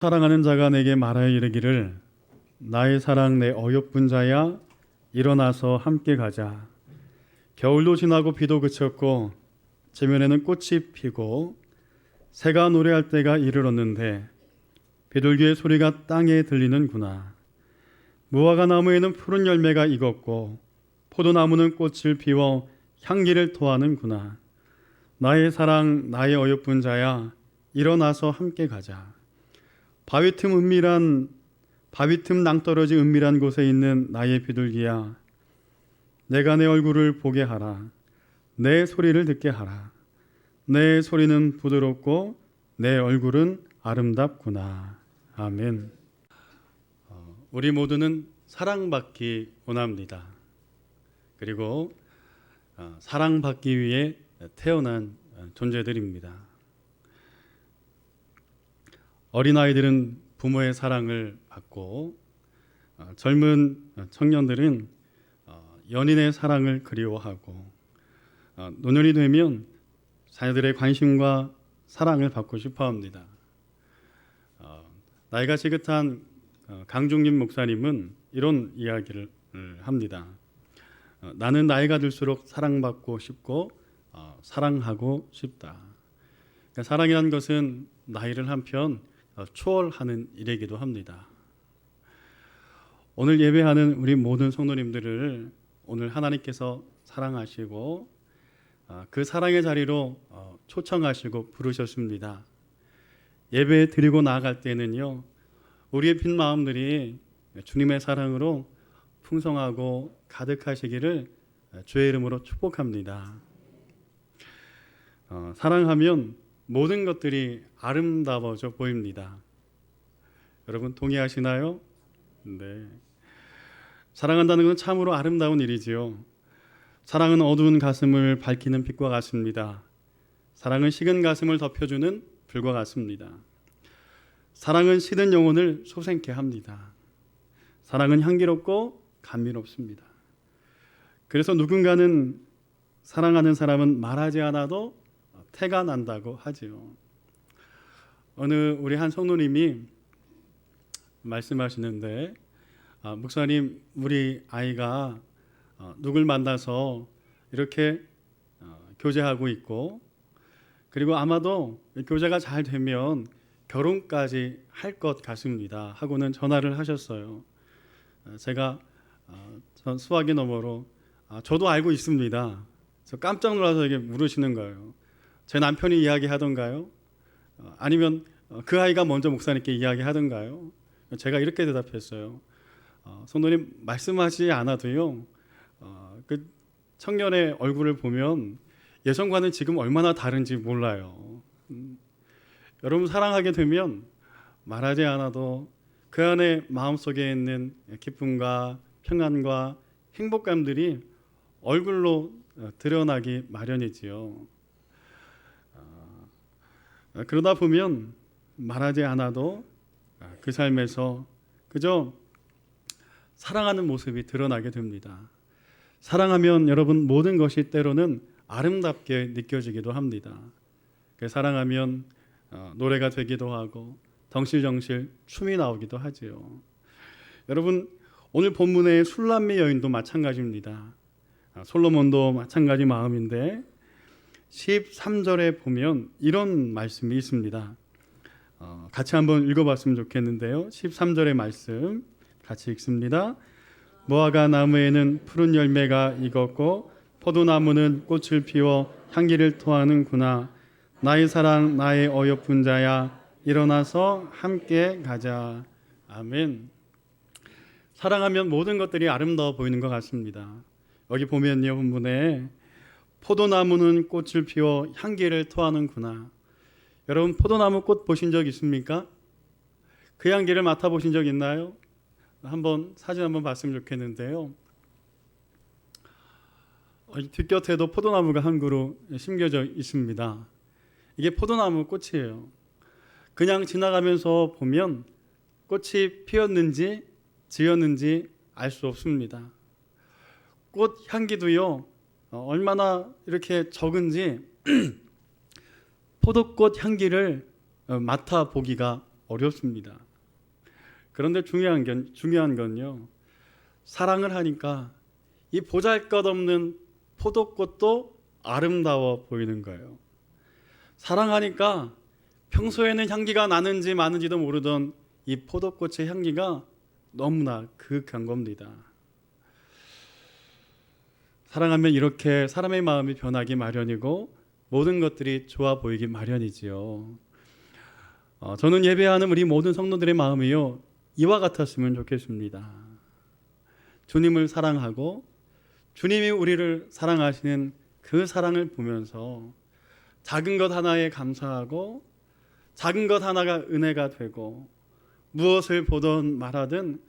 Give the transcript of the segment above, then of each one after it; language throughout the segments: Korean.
사랑하는 자가 내게 말하여 이르기를 나의 사랑 내 어여쁜 자야 일어나서 함께 가자. 겨울도 지나고 비도 그쳤고 지면에는 꽃이 피고 새가 노래할 때가 이르렀는데 비둘기의 소리가 땅에 들리는구나. 무화과 나무에는 푸른 열매가 익었고 포도나무는 꽃을 피워 향기를 토하는구나. 나의 사랑 나의 어여쁜 자야 일어나서 함께 가자. 바위 틈 낭떠러지 은밀한 곳에 있는 나의 비둘기야, 내가 내 얼굴을 보게 하라. 내 소리를 듣게 하라. 내 소리는 부드럽고 내 얼굴은 아름답구나. 아멘. 우리 모두는 사랑받기 원합니다. 그리고 사랑받기 위해 태어난 존재들입니다. 어린아이들은 부모의 사랑을 받고 젊은 청년들은 연인의 사랑을 그리워하고 노년이 되면 자녀들의 관심과 사랑을 받고 싶어합니다. 나이가 지긋한 강중림 목사님은 이런 이야기를 합니다. 나는 나이가 들수록 사랑받고 싶고 사랑하고 싶다. 그러니까 사랑이라는 것은 나이를 한편 초월하는 일이기도 합니다. 오늘 예배하는 우리 모든 성도님들을 오늘 하나님께서 사랑하시고 그 사랑의 자리로 초청하시고 부르셨습니다. 예배 드리고 나아갈 때는요, 우리의 빈 마음들이 주님의 사랑으로 풍성하고 가득하시기를 주의 이름으로 축복합니다. 사랑하면 모든 것들이 아름다워져 보입니다. 여러분 동의하시나요? 네. 사랑한다는 것은 참으로 아름다운 일이지요. 사랑은 어두운 가슴을 밝히는 빛과 같습니다. 사랑은 식은 가슴을 덮여주는 불과 같습니다. 사랑은 시든 영혼을 소생케 합니다. 사랑은 향기롭고 감미롭습니다. 그래서 누군가는 사랑하는 사람은 말하지 않아도 태가 난다고 하지요. 어느 우리 한 성도님이 말씀하시는데, 목사님, 우리 아이가 누굴 만나서 이렇게 교제하고 있고, 그리고 아마도 교제가 잘 되면 결혼까지 할 것 같습니다 하고는 전화를 하셨어요. 제가 수화기 너머로 저도 알고 있습니다. 저 깜짝 놀라서 이게 물으시는 거예요. 제 남편이 이야기하던가요? 아니면 그 아이가 먼저 목사님께 이야기하던가요? 제가 이렇게 대답했어요. 성도님, 말씀하지 않아도요, 그 청년의 얼굴을 보면 예전과는 지금 얼마나 다른지 몰라요. 여러분, 사랑하게 되면 말하지 않아도 그 안에 마음속에 있는 기쁨과 평안과 행복감들이 얼굴로 드러나기 마련이지요. 그러다 보면 말하지 않아도 그 삶에서 그저 사랑하는 모습이 드러나게 됩니다. 사랑하면 여러분 모든 것이 때로는 아름답게 느껴지기도 합니다. 사랑하면 노래가 되기도 하고 덩실덩실 춤이 나오기도 하지요. 여러분, 오늘 본문의 술람미 여인도 마찬가지입니다. 솔로몬도 마찬가지 마음인데 13절에 보면 이런 말씀이 있습니다. 같이 한번 읽어봤으면 좋겠는데요. 13절의 말씀 같이 읽습니다. 무화과 나무에는 푸른 열매가 익었고 포도나무는 꽃을 피워 향기를 토하는구나. 나의 사랑 나의 어여쁜 자야 일어나서 함께 가자. 아멘. 사랑하면 모든 것들이 아름다워 보이는 것 같습니다. 여기 보면요, 본문에 포도나무는 꽃을 피워 향기를 토하는구나. 여러분, 포도나무 꽃 보신 적 있습니까? 그 향기를 맡아보신 적 있나요? 사진 한번 봤으면 좋겠는데요. 뒷곁에도 포도나무가 한 그루 심겨져 있습니다. 이게 포도나무 꽃이에요. 그냥 지나가면서 보면 꽃이 피었는지 지었는지 알 수 없습니다. 꽃 향기도요, 얼마나 이렇게 적은지 포도꽃 향기를 맡아보기가 어렵습니다. 그런데 중요한 건요, 사랑을 하니까 이 보잘것없는 포도꽃도 아름다워 보이는 거예요. 사랑하니까 평소에는 향기가 나는지 마는지도 모르던 이 포도꽃의 향기가 너무나 그윽한 겁니다. 사랑하면 이렇게 사람의 마음이 변하기 마련이고 모든 것들이 좋아 보이기 마련이지요. 저는 예배하는 우리 모든 성도들의 마음이요, 이와 같았으면 좋겠습니다. 주님을 사랑하고 주님이 우리를 사랑하시는 그 사랑을 보면서 작은 것 하나에 감사하고 작은 것 하나가 은혜가 되고 무엇을 보든 말하든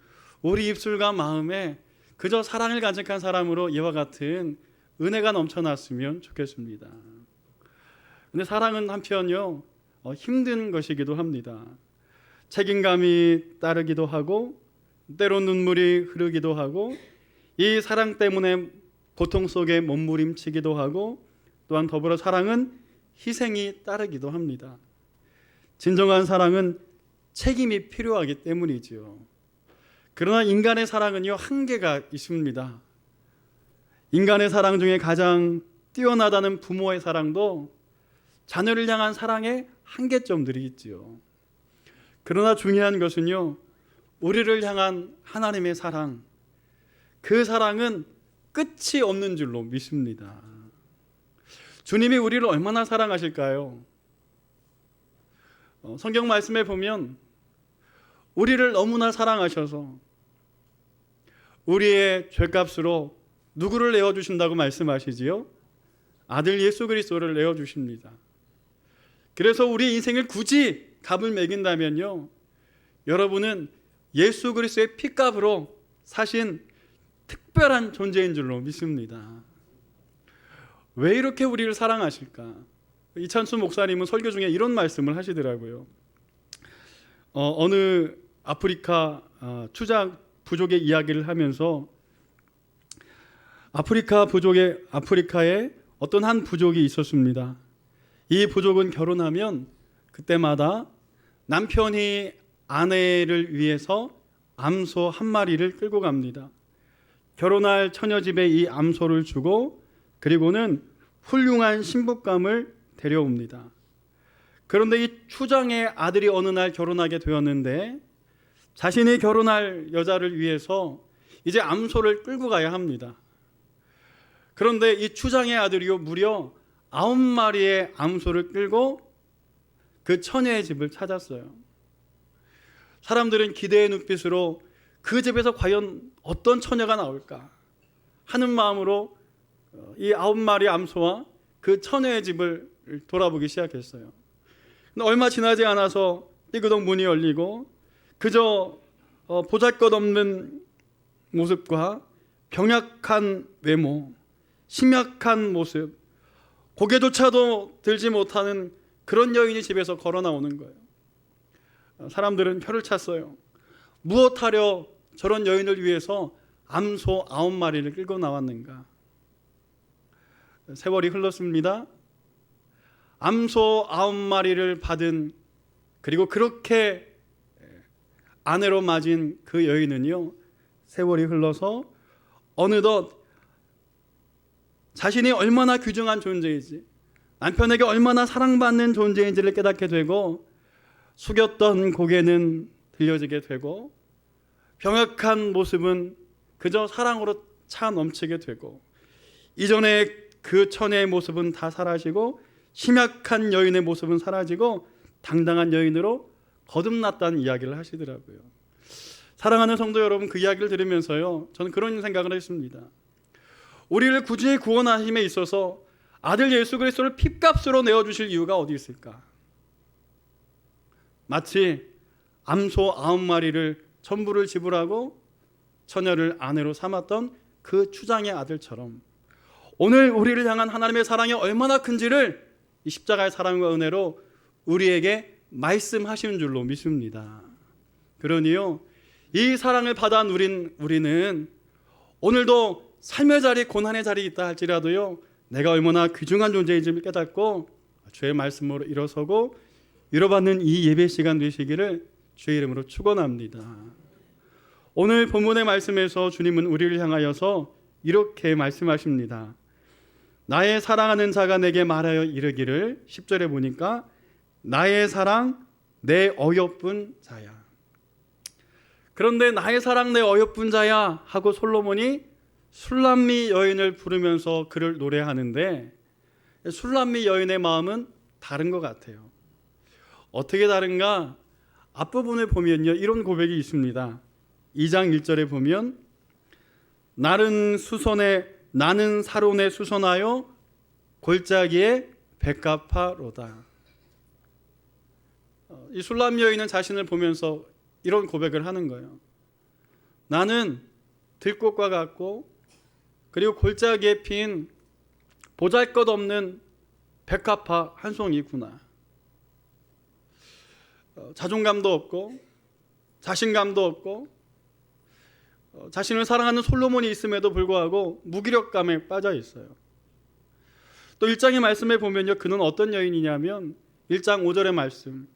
우리 입술과 마음에 그저 사랑을 간직한 사람으로 이와 같은 은혜가 넘쳐났으면 좋겠습니다. 근데 사랑은 한편요, 힘든 것이기도 합니다. 책임감이 따르기도 하고 때론 눈물이 흐르기도 하고 이 사랑 때문에 고통 속에 몸부림치기도 하고 또한 더불어 사랑은 희생이 따르기도 합니다. 진정한 사랑은 책임이 필요하기 때문이지요. 그러나 인간의 사랑은요, 한계가 있습니다. 인간의 사랑 중에 가장 뛰어나다는 부모의 사랑도 자녀를 향한 사랑에 한계점들이 있지요. 그러나 중요한 것은요, 우리를 향한 하나님의 사랑, 그 사랑은 끝이 없는 줄로 믿습니다. 주님이 우리를 얼마나 사랑하실까요? 성경 말씀에 보면 우리를 너무나 사랑하셔서 우리의 죄값으로 누구를 내어주신다고 말씀하시지요? 아들 예수 그리스도를 내어주십니다. 그래서 우리 인생을 굳이 값을 매긴다면요, 여러분은 예수 그리스도의 피값으로 사신 특별한 존재인 줄로 믿습니다. 왜 이렇게 우리를 사랑하실까? 이찬수 목사님은 설교 중에 이런 말씀을 하시더라고요. 어느 아프리카 추장 부족의 이야기를 하면서 아프리카에 어떤 한 부족이 있었습니다. 이 부족은 결혼하면 그때마다 남편이 아내를 위해서 암소 한 마리를 끌고 갑니다. 결혼할 처녀 집에 이 암소를 주고 그리고는 훌륭한 신부감을 데려옵니다. 그런데 이 추장의 아들이 어느 날 결혼하게 되었는데 자신이 결혼할 여자를 위해서 이제 암소를 끌고 가야 합니다. 그런데 이 추장의 아들이요, 무려 9마리의 암소를 끌고 그 처녀의 집을 찾았어요. 사람들은 기대의 눈빛으로 그 집에서 과연 어떤 처녀가 나올까 하는 마음으로 이 9마리 암소와 그 처녀의 집을 돌아보기 시작했어요. 근데 얼마 지나지 않아서 삐그덕 문이 열리고 그저 보잘것없는 모습과 병약한 외모, 심약한 모습, 고개조차도 들지 못하는 그런 여인이 집에서 걸어 나오는 거예요. 사람들은 혀를 찼어요. 무엇하려 저런 여인을 위해서 암소 9마리를 끌고 나왔는가? 세월이 흘렀습니다. 암소 9마리를 받은, 그리고 그렇게 아내로 맞은 그 여인은요, 세월이 흘러서 어느덧 자신이 얼마나 귀중한 존재이지, 남편에게 얼마나 사랑받는 존재인지를 깨닫게 되고 숙였던 고개는 들려지게 되고 병약한 모습은 그저 사랑으로 차 넘치게 되고 이전에 그 처녀의 모습은 다 사라지고 심약한 여인의 모습은 사라지고 당당한 여인으로 거듭났다는 이야기를 하시더라고요. 사랑하는 성도 여러분, 그 이야기를 들으면서요, 저는 그런 생각을 했습니다. 우리를 구주의 구원하심에 있어서 아들 예수 그리스도를 핏값으로 내어주실 이유가 어디 있을까? 마치 암소 9마리를 전부를 지불하고 처녀를 아내로 삼았던 그 추장의 아들처럼 오늘 우리를 향한 하나님의 사랑이 얼마나 큰지를 이 십자가의 사랑과 은혜로 우리에게 말씀하시는 줄로 믿습니다. 그러니요, 이 사랑을 받아 누린 우리는 오늘도 삶의 자리, 고난의 자리에 있다 할지라도요, 내가 얼마나 귀중한 존재인지를 깨닫고 주의 말씀으로 일어서고 위로받는 이 예배 시간 되시기를 주의 이름으로 축원합니다. 오늘 본문의 말씀에서 주님은 우리를 향하여서 이렇게 말씀하십니다. 나의 사랑하는 자가 내게 말하여 이르기를, 10절에 보니까 나의 사랑 내 어여쁜 자야. 그런데 나의 사랑 내 어여쁜 자야 하고 솔로몬이 술람미 여인을 부르면서 그를 노래하는데, 술람미 여인의 마음은 다른 것 같아요. 어떻게 다른가? 앞부분에 보면요, 이런 고백이 있습니다. 2장 1절에 보면 나는 사론에 수선하여 골짜기에 백합화로다. 이 술람 여인은 자신을 보면서 이런 고백을 하는 거예요. 나는 들꽃과 같고, 그리고 골짜기에 핀 보잘것없는 백합화 한 송이구나. 자존감도 없고 자신감도 없고 자신을 사랑하는 솔로몬이 있음에도 불구하고 무기력감에 빠져 있어요. 또 1장의 말씀에 보면요, 그는 어떤 여인이냐면 1장 5절의 말씀,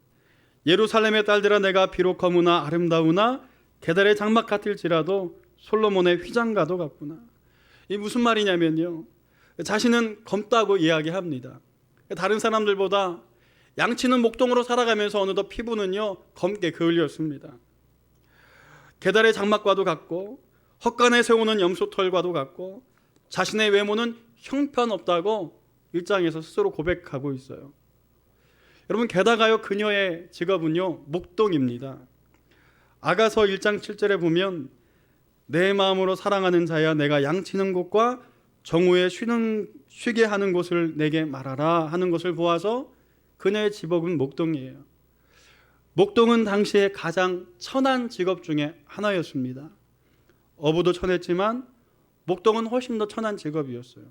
예루살렘의 딸들아 내가 비록 거무나 아름다우나 게달의 장막 같을지라도 솔로몬의 휘장과도 같구나. 이 무슨 말이냐면요, 자신은 검다고 이야기합니다. 다른 사람들보다 양치는 목동으로 살아가면서 어느덧 피부는요 검게 그을렸습니다. 게달의 장막과도 같고 헛간에 세우는 염소털과도 같고 자신의 외모는 형편없다고 1장에서 스스로 고백하고 있어요. 여러분, 게다가요 그녀의 직업은요 목동입니다. 아가서 1장 7절에 보면 내 마음으로 사랑하는 자야 내가 양치는 곳과 정오에 쉬게 하는 곳을 내게 말하라 하는 것을 보아서 그녀의 직업은 목동이에요. 목동은 당시에 가장 천한 직업 중에 하나였습니다. 어부도 천했지만 목동은 훨씬 더 천한 직업이었어요.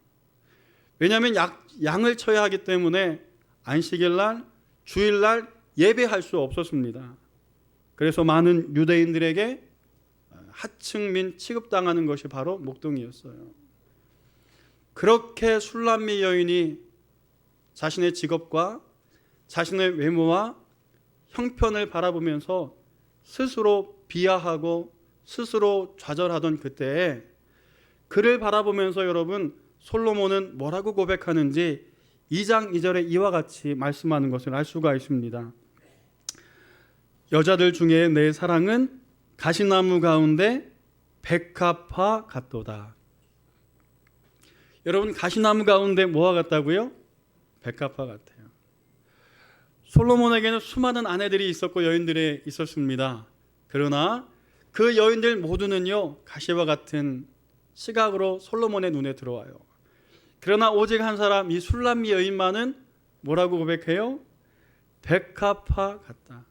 왜냐하면 양을 쳐야 하기 때문에 안식일날, 주일날 예배할 수 없었습니다. 그래서 많은 유대인들에게 하층민 취급당하는 것이 바로 목동이었어요. 그렇게 술람미 여인이 자신의 직업과 자신의 외모와 형편을 바라보면서 스스로 비하하고 스스로 좌절하던 그때에 그를 바라보면서 여러분, 솔로몬은 뭐라고 고백하는지 2장 2절에 이와 같이 말씀하는 것을 알 수가 있습니다. 여자들 중에 내 사랑은 가시나무 가운데 백합화 같도다. 여러분, 가시나무 가운데 뭐와 같다고요? 백합화 같아요. 솔로몬에게는 수많은 아내들이 있었고 여인들이 있었습니다. 그러나 그 여인들 모두는요 가시와 같은 시각으로 솔로몬의 눈에 들어와요. 그러나 오직 한 사람, 이 술람미 여인만은 뭐라고 고백해요? 백합화 같다.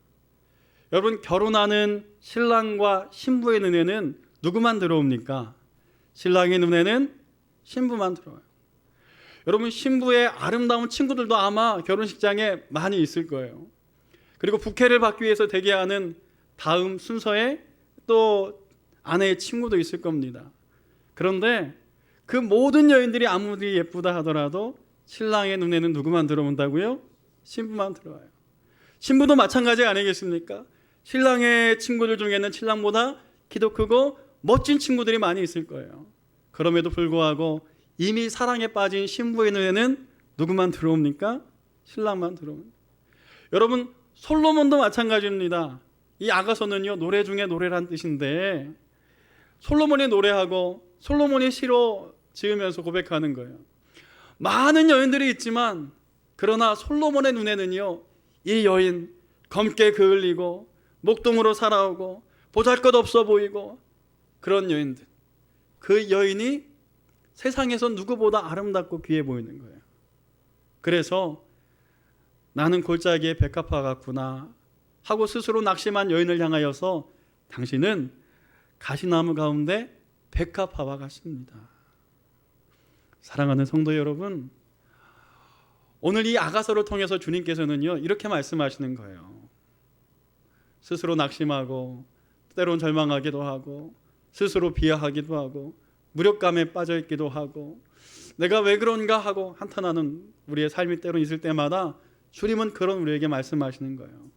여러분, 결혼하는 신랑과 신부의 눈에는 누구만 들어옵니까? 신랑의 눈에는 신부만 들어와요. 여러분, 신부의 아름다운 친구들도 아마 결혼식장에 많이 있을 거예요. 그리고 부케를 받기 위해서 대기하는 다음 순서에 또 아내의 친구도 있을 겁니다. 그런데 그 모든 여인들이 아무리 예쁘다 하더라도 신랑의 눈에는 누구만 들어온다고요? 신부만 들어와요. 신부도 마찬가지 아니겠습니까? 신랑의 친구들 중에는 신랑보다 키도 크고 멋진 친구들이 많이 있을 거예요. 그럼에도 불구하고 이미 사랑에 빠진 신부의 눈에는 누구만 들어옵니까? 신랑만 들어옵니다. 여러분, 솔로몬도 마찬가지입니다. 이 아가서는요 노래 중에 노래란 뜻인데 솔로몬이 노래하고 솔로몬이 시로 지으면서 고백하는 거예요. 많은 여인들이 있지만 그러나 솔로몬의 눈에는요 이 여인 검게 그을리고 목동으로 살아오고 보잘것없어 보이고 그런 여인들, 그 여인이 세상에서 누구보다 아름답고 귀해 보이는 거예요. 그래서 나는 골짜기에 백합화 같구나 하고 스스로 낙심한 여인을 향하여서 당신은 가시나무 가운데 백합화와 같습니다. 사랑하는 성도 여러분, 오늘 이 아가서를 통해서 주님께서는요 이렇게 말씀하시는 거예요. 스스로 낙심하고 때론 절망하기도 하고 스스로 비하하기도 하고 무력감에 빠져 있기도 하고 내가 왜 그런가 하고 한탄하는 우리의 삶이 때론 있을 때마다 주님은 그런 우리에게 말씀하시는 거예요.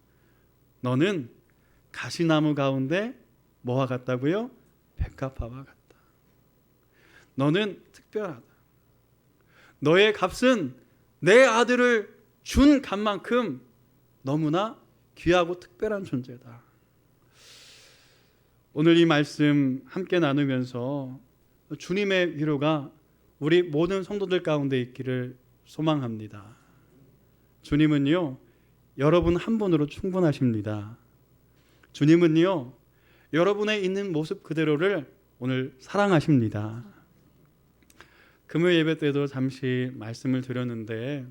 너는 가시나무 가운데 뭐와 같다고요? 백합화와 같다. 너는 특별하다. 너의 값은 내 아들을 준 값만큼 너무나 귀하고 특별한 존재다. 오늘 이 말씀 함께 나누면서 주님의 위로가 우리 모든 성도들 가운데 있기를 소망합니다. 주님은요, 여러분 한 분으로 충분하십니다. 주님은요, 여러분의 있는 모습 그대로를 오늘 사랑하십니다. 금요 예배 때도 잠시 말씀을 드렸는데,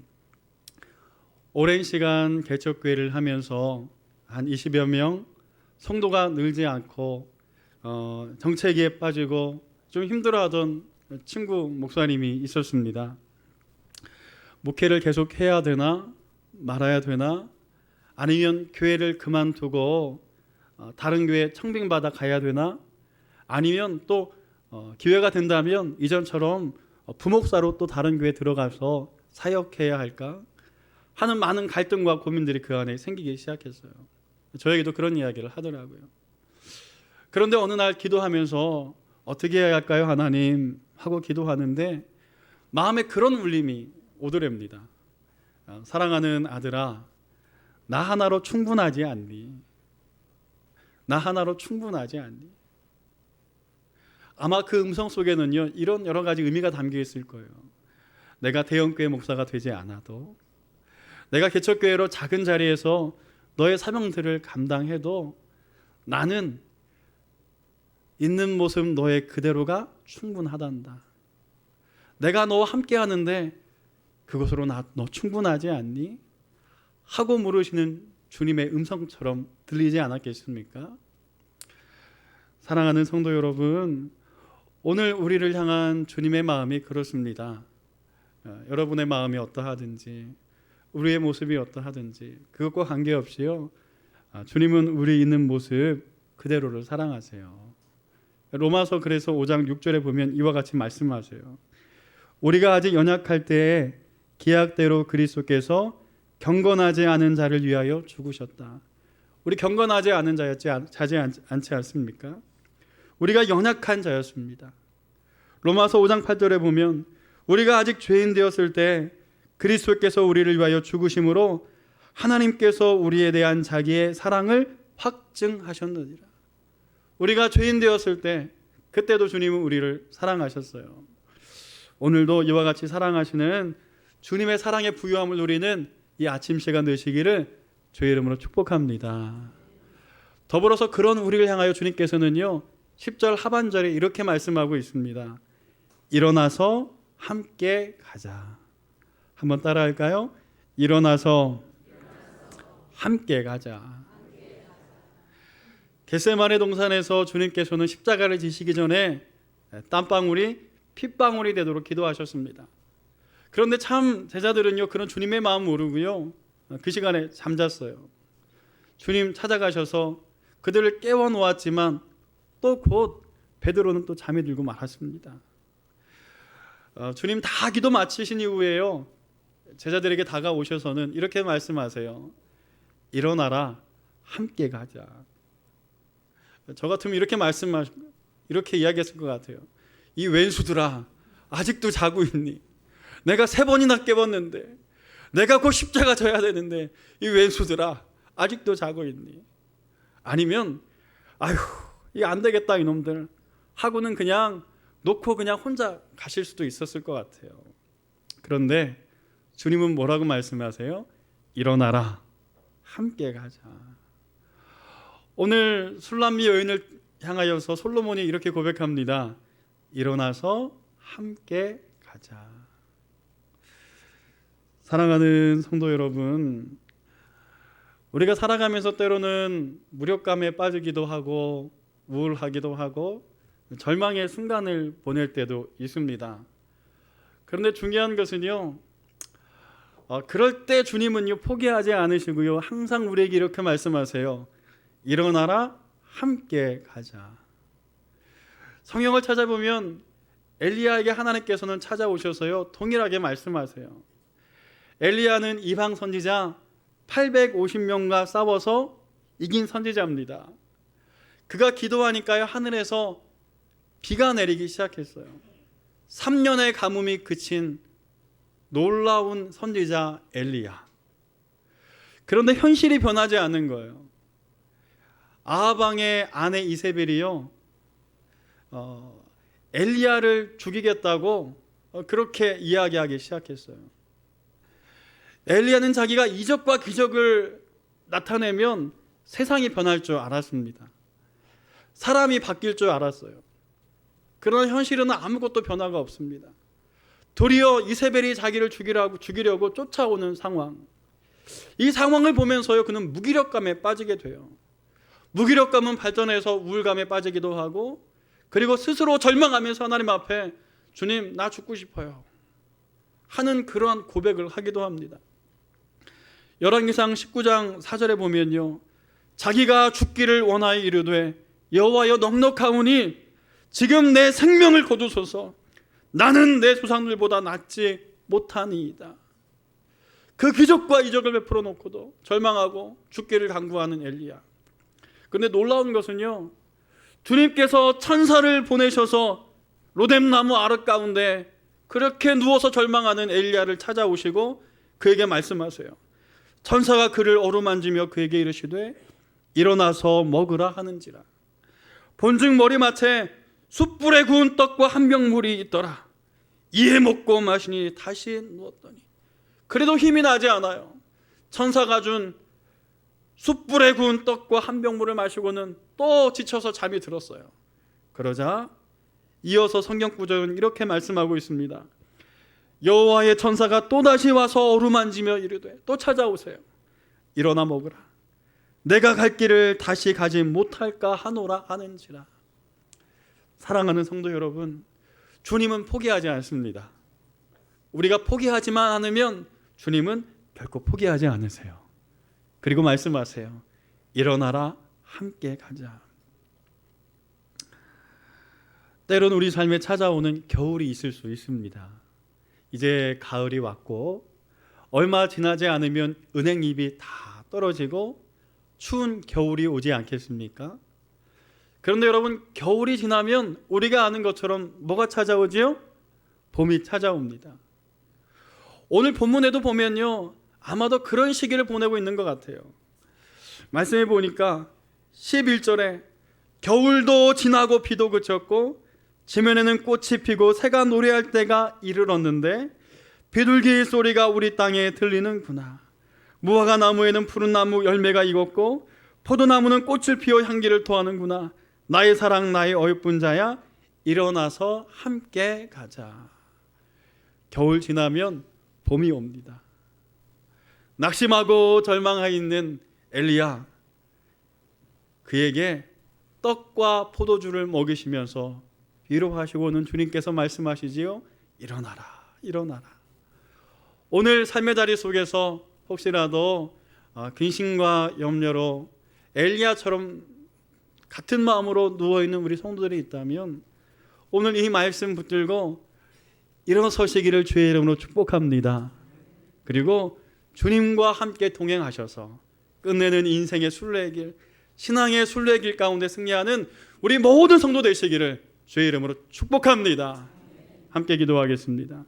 오랜 시간 개척교회를 하면서 한 20여 명 성도가 늘지 않고 정체기에 빠지고 좀 힘들어하던 친구 목사님이 있었습니다. 목회를 계속 해야 되나 말아야 되나, 아니면 교회를 그만두고 다른 교회 청빙받아 가야 되나, 아니면 또 기회가 된다면 이전처럼 부목사로 또 다른 교회 들어가서 사역해야 할까 하는 많은 갈등과 고민들이 그 안에 생기기 시작했어요. 저에게도 그런 이야기를 하더라고요. 그런데 어느 날 기도하면서 어떻게 해야 할까요 하나님 하고 기도하는데 마음에 그런 울림이 오더랍니다. 사랑하는 아들아, 나 하나로 충분하지 않니? 나 하나로 충분하지 않니? 아마 그 음성 속에는요, 이런 여러 가지 의미가 담겨 있을 거예요. 내가 대형교회 목사가 되지 않아도, 내가 개척교회로 작은 자리에서 너의 사명들을 감당해도 나는 있는 모습 너의 그대로가 충분하단다. 내가 너와 함께 하는데 그것으로 너 충분하지 않니? 하고 물으시는 주님의 음성처럼 들리지 않았겠습니까? 사랑하는 성도 여러분, 오늘 우리를 향한 주님의 마음이 그렇습니다. 여러분의 마음이 어떠하든지, 우리의 모습이 어떠하든지 그것과 관계없이요, 주님은 우리 있는 모습 그대로를 사랑하세요. 로마서 그래서 5장 6절에 보면 이와 같이 말씀하세요. 우리가 아직 연약할 때에 기약대로 그리스도께서 경건하지 않은 자를 위하여 죽으셨다. 우리 경건하지 않은 자지 않지 않습니까? 우리가 연약한 자였습니다. 로마서 5장 8절에 보면 우리가 아직 죄인 되었을 때 그리스도께서 우리를 위하여 죽으심으로 하나님께서 우리에 대한 자기의 사랑을 확증하셨느니라. 우리가 죄인 되었을 때 그때도 주님은 우리를 사랑하셨어요. 오늘도 이와 같이 사랑하시는 주님의 사랑의 부유함을 누리는 이 아침 시간 되시기를 주의 이름으로 축복합니다. 더불어서 그런 우리를 향하여 주님께서는요, 10절 하반절에 이렇게 말씀하고 있습니다. 일어나서 함께 가자. 한번 따라할까요? 일어나서 함께 가자. 겟세마네 동산에서 주님께서는 십자가를 지시기 전에 땀방울이 핏방울이 되도록 기도하셨습니다. 그런데 참 제자들은요, 그런 주님의 마음 모르고요, 그 시간에 잠잤어요. 주님 찾아가셔서 그들을 깨워 놓았지만 또 곧 베드로는 또 잠이 들고 말았습니다. 주님 다 기도 마치신 이후에요, 제자들에게 다가오셔서는 이렇게 말씀하세요. 일어나라, 함께 가자. 저 같으면 이렇게 이야기했을 것 같아요. 이 왼수들아, 아직도 자고 있니? 내가 3번이나 깨웠는데, 내가 곧 십자가 져야 되는데 이 왼수들아, 아직도 자고 있니? 아니면 아휴, 이게 안 되겠다 이놈들 하고는 그냥 놓고 그냥 혼자 가실 수도 있었을 것 같아요. 그런데 주님은 뭐라고 말씀하세요? 일어나라, 함께 가자. 오늘 술람미 여인을 향하여서 솔로몬이 이렇게 고백합니다. 일어나서 함께 가자. 사랑하는 성도 여러분, 우리가 살아가면서 때로는 무력감에 빠지기도 하고 우울하기도 하고 절망의 순간을 보낼 때도 있습니다. 그런데 중요한 것은요, 그럴 때 주님은요, 포기하지 않으시고요, 항상 우리에게 이렇게 말씀하세요. 일어나라, 함께 가자. 성경을 찾아보면 엘리야에게 하나님께서는 찾아오셔서요, 동일하게 말씀하세요. 엘리야는 이방 선지자 850명과 싸워서 이긴 선지자입니다. 그가 기도하니까요, 하늘에서 비가 내리기 시작했어요. 3년의 가뭄이 그친 놀라운 선지자 엘리야. 그런데 현실이 변하지 않은 거예요. 아합 왕의 아내 이세벨이요, 엘리야를 죽이겠다고 그렇게 이야기하기 시작했어요. 엘리야는 자기가 이적과 기적을 나타내면 세상이 변할 줄 알았습니다. 사람이 바뀔 줄 알았어요. 그러나 현실은 아무것도 변화가 없습니다. 도리어 이세벨이 자기를 죽이려고 쫓아오는 상황, 이 상황을 보면서요, 그는 무기력감에 빠지게 돼요. 무기력감은 발전해서 우울감에 빠지기도 하고, 그리고 스스로 절망하면서 하나님 앞에 주님, 나 죽고 싶어요 하는 그러한 고백을 하기도 합니다. 열왕기상 19장 4절에 보면요, 자기가 죽기를 원하여 이르되 여호와여 넉넉하오니 지금 내 생명을 거두소서, 나는 내 조상들보다 낫지 못하니이다. 그 기적과 이적을 베풀어 놓고도 절망하고 죽기를 간구하는 엘리야. 그런데 놀라운 것은요, 주님께서 천사를 보내셔서 로뎀나무 아래 가운데 그렇게 누워서 절망하는 엘리야를 찾아오시고 그에게 말씀하세요. 천사가 그를 어루만지며 그에게 이르시되 일어나서 먹으라 하는지라. 본즉 머리맡에 숯불에 구운 떡과 한 병물이 있더라. 이에 먹고 마시니 다시 누웠더니 그래도 힘이 나지 않아요. 천사가 준 숯불에 구운 떡과 한 병물을 마시고는 또 지쳐서 잠이 들었어요. 그러자 이어서 성경 구절은 이렇게 말씀하고 있습니다. 여호와의 천사가 또다시 와서 어루만지며 이르되, 또 찾아오세요. 일어나 먹으라. 내가 갈 길을 다시 가지 못할까 하노라 하는지라. 사랑하는 성도 여러분, 주님은 포기하지 않습니다. 우리가 포기하지만 않으면 주님은 결코 포기하지 않으세요. 그리고 말씀하세요. 일어나라, 함께 가자. 때론 우리 삶에 찾아오는 겨울이 있을 수 있습니다. 이제 가을이 왔고 얼마 지나지 않으면 은행잎이 다 떨어지고 추운 겨울이 오지 않겠습니까? 그런데 여러분, 겨울이 지나면 우리가 아는 것처럼 뭐가 찾아오지요? 봄이 찾아옵니다. 오늘 본문에도 보면요, 아마도 그런 시기를 보내고 있는 것 같아요. 말씀해 보니까 11절에 겨울도 지나고 비도 그쳤고 지면에는 꽃이 피고 새가 노래할 때가 이르렀는데 비둘기 소리가 우리 땅에 들리는구나. 무화과 나무에는 푸른 나무 열매가 익었고 포도나무는 꽃을 피워 향기를 토하는구나. 나의 사랑, 나의 어여쁜 자야, 일어나서 함께 가자. 겨울 지나면 봄이 옵니다. 낙심하고 절망하여 있는 엘리야, 그에게 떡과 포도주를 먹이시면서 위로하시고는 주님께서 말씀하시지요. 일어나라, 일어나라. 오늘 삶의 자리 속에서 혹시라도 근심과 염려로 엘리야처럼 같은 마음으로 누워있는 우리 성도들이 있다면 오늘 이 말씀 붙들고 일어서시기를 주의 이름으로 축복합니다. 그리고 주님과 함께 동행하셔서 끝내는 인생의 순례길, 신앙의 순례길 가운데 승리하는 우리 모든 성도 되시기를 주의 이름으로 축복합니다. 함께 기도하겠습니다.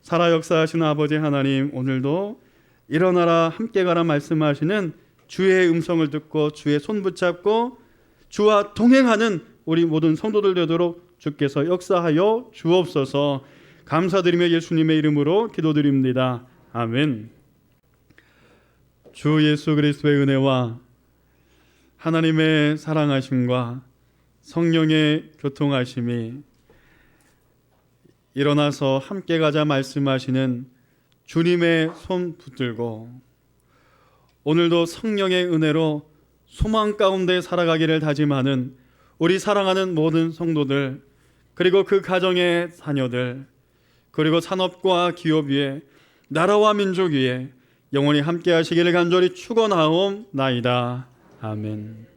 살아 역사하시는 아버지 하나님, 오늘도 일어나라 함께 가라 말씀하시는 주의 음성을 듣고 주의 손 붙잡고 주와 동행하는 우리 모든 성도들 되도록 주께서 역사하여 주옵소서. 감사드리며 예수님의 이름으로 기도드립니다. 아멘. 주 예수 그리스도의 은혜와 하나님의 사랑하심과 성령의 교통하심이 일어나서 함께 가자 말씀하시는 주님의 손 붙들고 오늘도 성령의 은혜로 소망 가운데 살아가기를 다짐하는 우리 사랑하는 모든 성도들, 그리고 그 가정의 자녀들, 그리고 산업과 기업 위에, 나라와 민족 위에 영원히 함께 하시기를 간절히 축원하옵나이다. 아멘.